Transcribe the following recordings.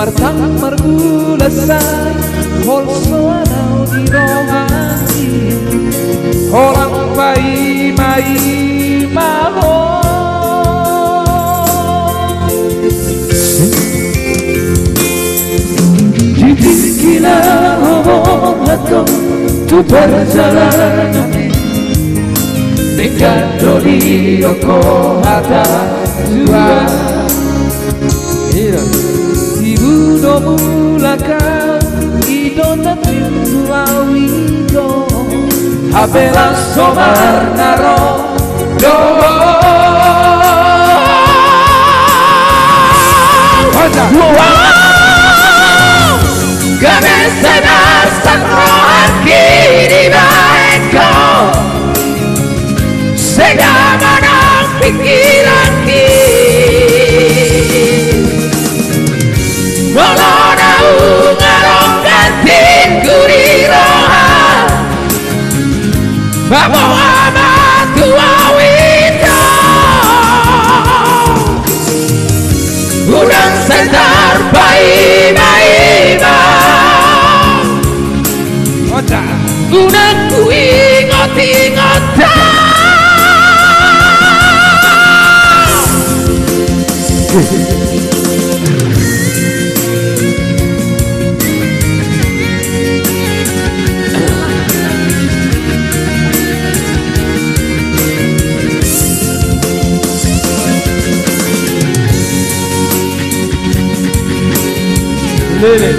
Martamar gulasay Holso anaw di rohani Orang pai mai maho Dipikila homonato Tu perjalanan Dekado di Yokohama Tuhan Ibu no mulaka Ido natin tuawido Habela somar naro Do Gamesa nasang rohan kini baiko Segaman ang pikiran Wala na ungarong kantin kurirohan Babong amat tuawin ko Unang sandar paiba-iba Unang kuingot-ingotan Lele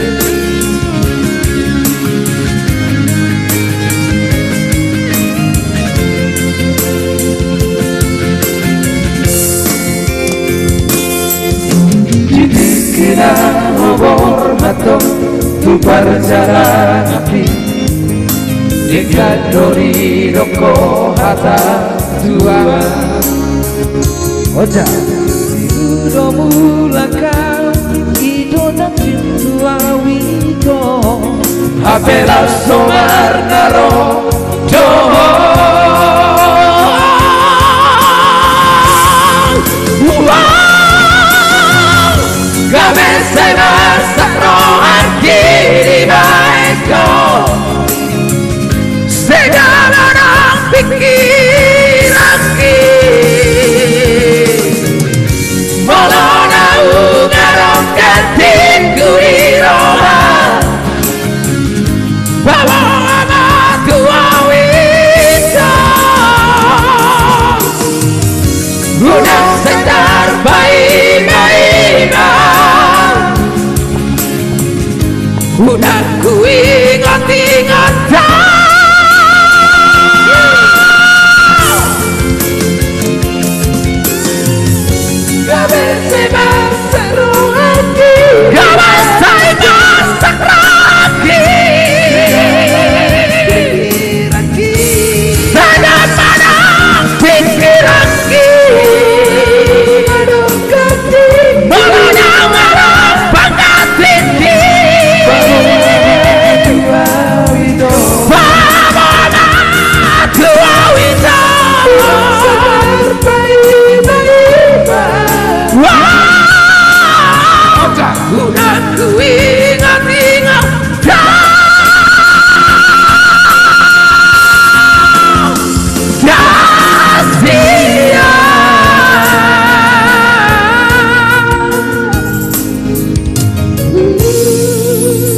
Dikira hormato tu perjalanan api Dekado di Yokohama tua Oja Ido mulaka Tuawido Habela somar naro